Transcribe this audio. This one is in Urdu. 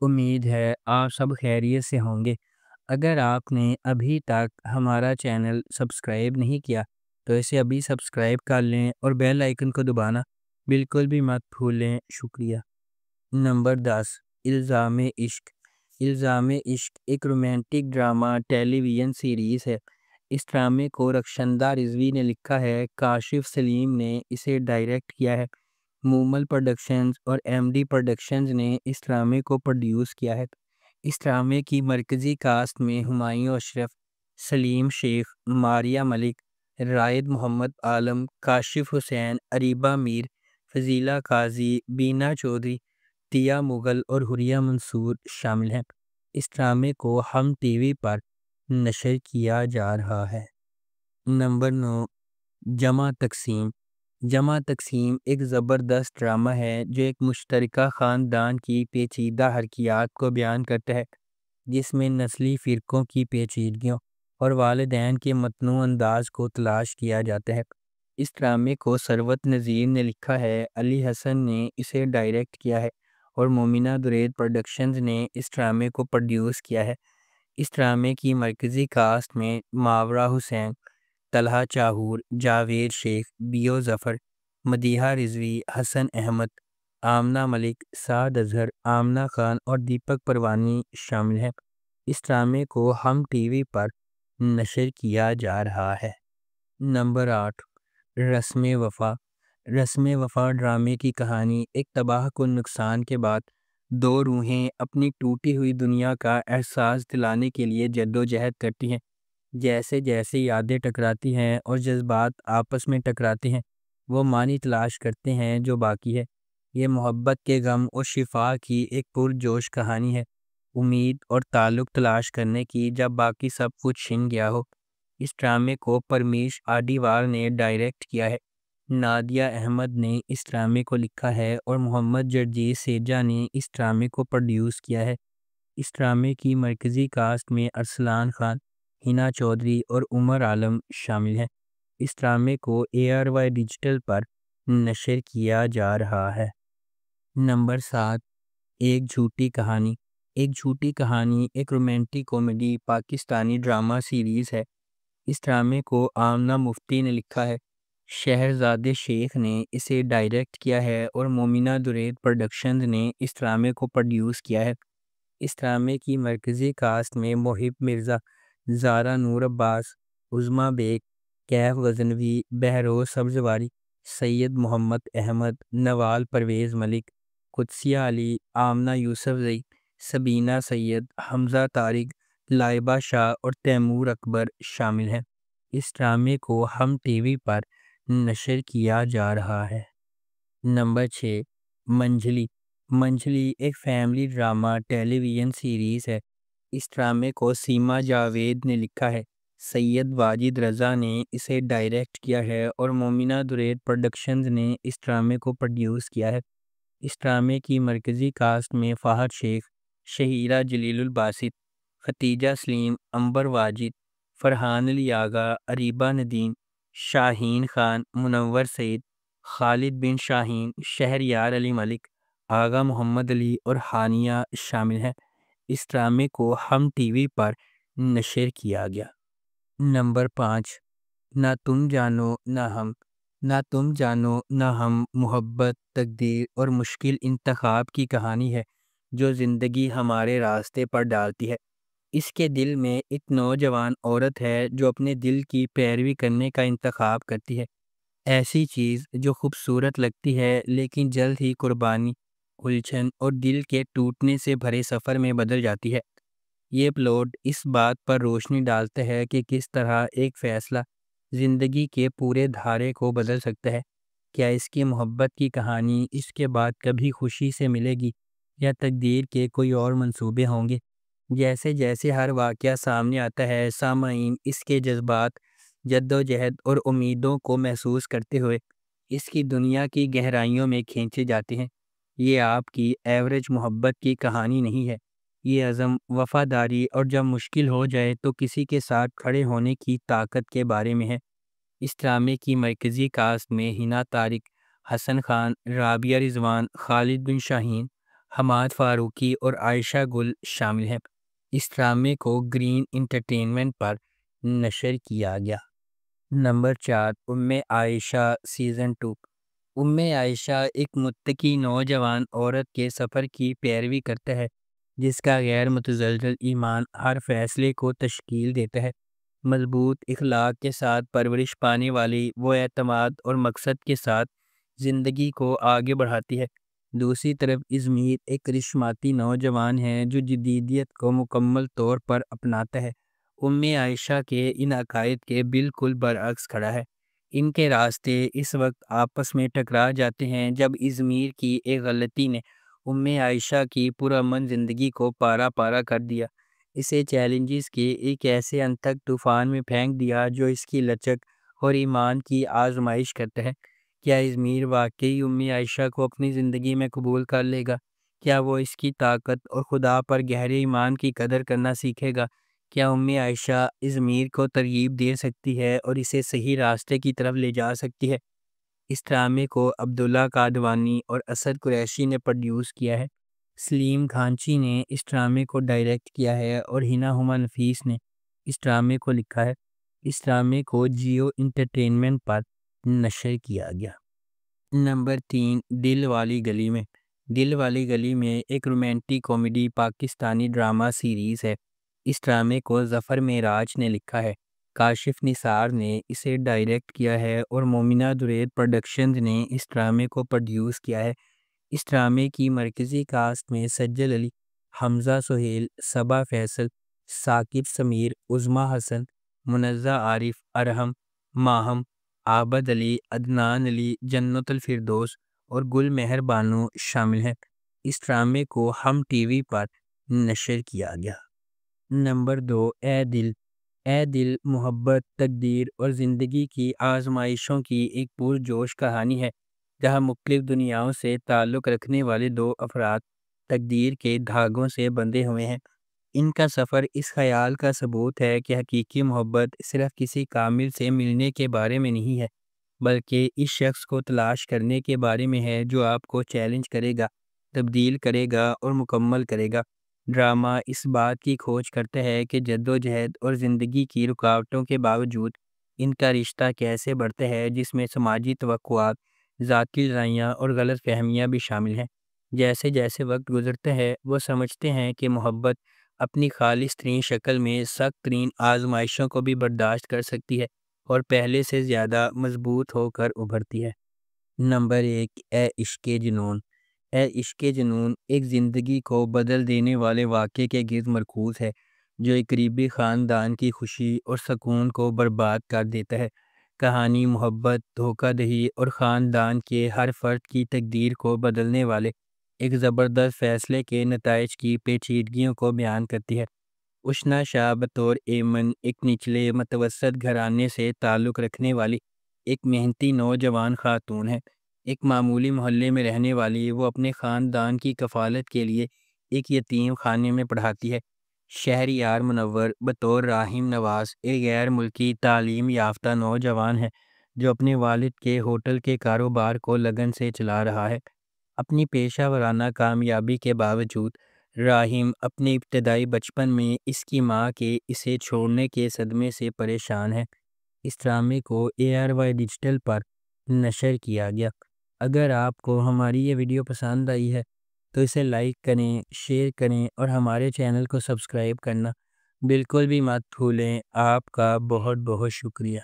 امید ہے آپ سب خیریت سے ہوں گے۔ اگر آپ نے ابھی تک ہمارا چینل سبسکرائب نہیں کیا تو اسے ابھی سبسکرائب کر لیں اور بیل آئیکن کو دبانا بالکل بھی مت بھولیں۔ شکریہ۔ نمبر 10، الزام عشق۔ الزام عشق ایک رومانٹک ڈرامہ ٹیلی ویژن سیریز ہے۔ اس ڈرامے کو رخشندہ رضوی نے لکھا ہے، کاشف سلیم نے اسے ڈائریکٹ کیا ہے، مومل پروڈکشنز اور ایم ڈی پروڈکشنز نے اس ڈرامے کو پروڈیوس کیا ہے۔ اس ڈرامے کی مرکزی کاسٹ میں ہمایوں اشرف، سلیم شیخ، ماریہ ملک، رائد محمد عالم، کاشف حسین، اریبہ میر، فضیلہ قاضی، بینا چودھری، تیا مغل اور حوریہ منصور شامل ہیں۔ اس ڈرامے کو ہم ٹی وی پر نشر کیا جا رہا ہے۔ نمبر 9، جمع تقسیم۔ جمع تقسیم ایک زبردست ڈرامہ ہے جو ایک مشترکہ خاندان کی پیچیدہ حرکیات کو بیان کرتا ہے، جس میں نسلی فرقوں کی پیچیدگیوں اور والدین کے متنوع انداز کو تلاش کیا جاتا ہے۔ اس ڈرامے کو ثروت نذیر نے لکھا ہے، علی حسن نے اسے ڈائریکٹ کیا ہے اور مومنہ درید پروڈکشنز نے اس ڈرامے کو پروڈیوس کیا ہے۔ اس ڈرامے کی مرکزی کاسٹ میں ماورا حسین، طلحہ چاہور، جاوید شیخ، بیو ظفر، مدیحہ رضوی، حسن احمد، آمنہ ملک، سعد اظہر، آمنہ خان اور دیپک پروانی شامل ہیں۔ اس ڈرامے کو ہم ٹی وی پر نشر کیا جا رہا ہے۔ نمبر 8، رسم وفا۔ رسم وفا ڈرامے کی کہانی ایک تباہ کن نقصان کے بعد دو روحیں اپنی ٹوٹی ہوئی دنیا کا احساس دلانے کے لیے جدوجہد کرتی ہیں۔ جیسے جیسے یادیں ٹکراتی ہیں اور جذبات آپس میں ٹکراتے ہیں، وہ معنی تلاش کرتے ہیں جو باقی ہے۔ یہ محبت کے غم اور شفا کی ایک پرجوش کہانی ہے، امید اور تعلق تلاش کرنے کی جب باقی سب کچھ چھن گیا ہو۔ اس ڈرامے کو پرمیش آڈیوال نے ڈائریکٹ کیا ہے، نادیہ احمد نے اس ڈرامے کو لکھا ہے اور محمد جرجیت سیجا نے اس ڈرامے کو پروڈیوس کیا ہے۔ اس ڈرامے کی مرکزی کاسٹ میں ارسلان خان، ہنا چودھری اور عمر عالم شامل ہیں۔ اس ڈرامے کو اے آر وائی ڈیجیٹل پر نشر کیا جا رہا ہے۔ نمبر 7، ایک جھوٹی کہانی۔ ایک جھوٹی کہانی ایک romantic comedy Pakistani drama series ہے۔ اس ڈرامے کو آمنہ مفتی نے لکھا ہے، شہرزاد شیخ نے اسے ڈائریکٹ کیا ہے اور مومنہ درید پروڈکشنز نے اس ڈرامے کو پروڈیوس کیا ہے۔ اس ڈرامے کی مرکزی کاسٹ میں محب مرزا، زارا نور عباس، عظمیٰ بیگ، کیف غزنوی، بہروز سبزواری، سید محمد احمد، نوال پرویز ملک، قدسیہ علی، آمنہ یوسف زئی، سبینہ سید، حمزہ طارق، لائبہ شاہ اور تیمور اکبر شامل ہیں۔ اس ڈرامے کو ہم ٹی وی پر نشر کیا جا رہا ہے۔ نمبر 6، منجھلی۔ منجھلی ایک فیملی ڈرامہ ٹیلی ویژن سیریز ہے۔ اس ڈرامے کو سیما جاوید نے لکھا ہے، سید واجد رضا نے اسے ڈائریکٹ کیا ہے اور مومنہ درید پروڈکشنز نے اس ڈرامے کو پروڈیوس کیا ہے۔ اس ڈرامے کی مرکزی کاسٹ میں فہد شیخ، شہیرہ جلیل الباسط، ختیجہ سلیم، عنبر واجد، فرحان علی آغا، اریبہ ندیم، شاہین خان، منور سعید، خالد بن شاہین، شہریار علی ملک، آغا محمد علی اور ہانیہ شامل ہیں۔ اس ڈرامے کو ہم ٹی وی پر نشر کیا گیا۔ نمبر 5، نہ تم جانو نہ ہم۔ نہ تم جانو نہ ہم محبت، تقدیر اور مشکل انتخاب کی کہانی ہے جو زندگی ہمارے راستے پر ڈالتی ہے۔ اس کے دل میں ایک نوجوان عورت ہے جو اپنے دل کی پیروی کرنے کا انتخاب کرتی ہے، ایسی چیز جو خوبصورت لگتی ہے لیکن جلد ہی قربانی، الجھن اور دل کے ٹوٹنے سے بھرے سفر میں بدل جاتی ہے۔ یہ پلاٹ اس بات پر روشنی ڈالتا ہے کہ کس طرح ایک فیصلہ زندگی کے پورے دھارے کو بدل سکتا ہے۔ کیا اس کی محبت کی کہانی اس کے بعد کبھی خوشی سے ملے گی یا تقدیر کے کوئی اور منصوبے ہوں گے؟ جیسے جیسے ہر واقعہ سامنے آتا ہے، سامعین اس کے جذبات، جدوجہد اور امیدوں کو محسوس کرتے ہوئے اس کی دنیا کی گہرائیوں میں کھینچے جاتے ہیں۔ یہ آپ کی ایوریج محبت کی کہانی نہیں ہے، یہ عزم، وفاداری اور جب مشکل ہو جائے تو کسی کے ساتھ کھڑے ہونے کی طاقت کے بارے میں ہے۔ اس ڈرامے کی مرکزی کاسٹ میں ہنا طارق، حسن خان، رابعہ رضوان، خالد بن شاہین، حماد فاروقی اور عائشہ گل شامل ہیں۔ اس ڈرامے کو گرین انٹرٹینمنٹ پر نشر کیا گیا۔ نمبر 4، عائشہ سیزن 2۔ عائشہ ایک متقی نوجوان عورت کے سفر کی پیروی کرتا ہے، جس کا غیر متزلزل ایمان ہر فیصلے کو تشکیل دیتا ہے۔ مضبوط اخلاق کے ساتھ پرورش پانے والی وہ اعتماد اور مقصد کے ساتھ زندگی کو آگے بڑھاتی ہے۔ دوسری طرف ازمیر ایک کرشماتی نوجوان ہے جو جدیدیت کو مکمل طور پر اپناتا ہے۔ عائشہ کے ان عقائد کے بالکل برعکس کھڑا ہے۔ ان کے راستے اس وقت آپس میں ٹکرا جاتے ہیں جب ازمیر کی ایک غلطی نے عائشہ کی پرامن زندگی کو پارا پارا کر دیا، اسے چیلنجز کے ایک ایسے انتھک طوفان میں پھینک دیا جو اس کی لچک اور ایمان کی آزمائش کرتا ہے۔ کیا ازمیر واقعی عائشہ کو اپنی زندگی میں قبول کر لے گا؟ کیا وہ اس کی طاقت اور خدا پر گہرے ایمان کی قدر کرنا سیکھے گا؟ کیا عائشہ ازمیر کو ترغیب دے سکتی ہے اور اسے صحیح راستے کی طرف لے جا سکتی ہے؟ اس ڈرامے کو عبداللہ قادوانی اور اسد قریشی نے پروڈیوس کیا ہے۔ سلیم کھانچی نے اس ڈرامے کو ڈائریکٹ کیا ہے اور ہنا ہما نفیس نے اس ڈرامے کو لکھا ہے۔ اس ڈرامے کو جیو انٹرٹینمنٹ پر نشر کیا گیا۔ نمبر 3، دل والی گلی میں۔ دل والی گلی میں ایک romantic comedy Pakistani drama series ہے۔ اس ڈرامے کو ظفر معراج نے لکھا ہے، کاشف نثار نے اسے ڈائریکٹ کیا ہے اور مومنہ درید پروڈکشنز نے اس ڈرامے کو پروڈیوس کیا ہے۔ اس ڈرامے کی مرکزی کاسٹ میں سجل علی، حمزہ سہیل، صبا فیصل، ثاقب سمیر، عظمیٰ حسن، منزہ عارف، ارحم، ماہم، عابد علی، عدنان علی، جنت الفردوس اور گل مہر بانو شامل ہیں۔ اس ڈرامے کو ہم ٹی وی پر نشر کیا گیا۔ نمبر 2، اے دل۔ اے دل محبت، تقدیر اور زندگی کی آزمائشوں کی ایک پرجوش کہانی ہے، جہاں مختلف دنیاؤں سے تعلق رکھنے والے دو افراد تقدیر کے دھاگوں سے بندھے ہوئے ہیں۔ ان کا سفر اس خیال کا ثبوت ہے کہ حقیقی محبت صرف کسی کامل سے ملنے کے بارے میں نہیں ہے، بلکہ اس شخص کو تلاش کرنے کے بارے میں ہے جو آپ کو چیلنج کرے گا، تبدیل کرے گا اور مکمل کرے گا۔ ڈرامہ اس بات کی کھوج کرتا ہے کہ جدوجہد اور زندگی کی رکاوٹوں کے باوجود ان کا رشتہ کیسے بڑھتا ہے، جس میں سماجی توقعات، ذاتی لڑائیاں اور غلط فہمیاں بھی شامل ہیں۔ جیسے جیسے وقت گزرتا ہے وہ سمجھتے ہیں کہ محبت اپنی خالص ترین شکل میں سخت ترین آزمائشوں کو بھی برداشت کر سکتی ہے اور پہلے سے زیادہ مضبوط ہو کر ابھرتی ہے۔ نمبر 1، اے عشق جنون۔ اے عشق جنون ایک زندگی کو بدل دینے والے واقعے کے گرد مرکوز ہے جو ایک قریبی خاندان کی خوشی اور سکون کو برباد کر دیتا ہے۔ کہانی محبت، دھوکہ دہی اور خاندان کے ہر فرد کی تقدیر کو بدلنے والے ایک زبردست فیصلے کے نتائج کی پیچیدگیوں کو بیان کرتی ہے۔ اشنا شاہ بطور ایمن ایک نچلے متوسط گھرانے سے تعلق رکھنے والی ایک محنتی نوجوان خاتون ہے۔ ایک معمولی محلے میں رہنے والی وہ اپنے خاندان کی کفالت کے لیے ایک یتیم خانے میں پڑھاتی ہے۔ شہریار منور بطور راحم نواز ایک غیر ملکی تعلیم یافتہ نوجوان ہے جو اپنے والد کے ہوٹل کے کاروبار کو لگن سے چلا رہا ہے۔ اپنی پیشہ ورانہ کامیابی کے باوجود راحم اپنے ابتدائی بچپن میں اس کی ماں کے اسے چھوڑنے کے صدمے سے پریشان ہے۔ اس ڈرامے کو ARY ڈیجیٹل پر نشر کیا گیا۔ اگر آپ کو ہماری یہ ویڈیو پسند آئی ہے تو اسے لائک کریں، شیئر کریں اور ہمارے چینل کو سبسکرائب کرنا بالکل بھی مت بھولیں۔ آپ کا بہت بہت شکریہ۔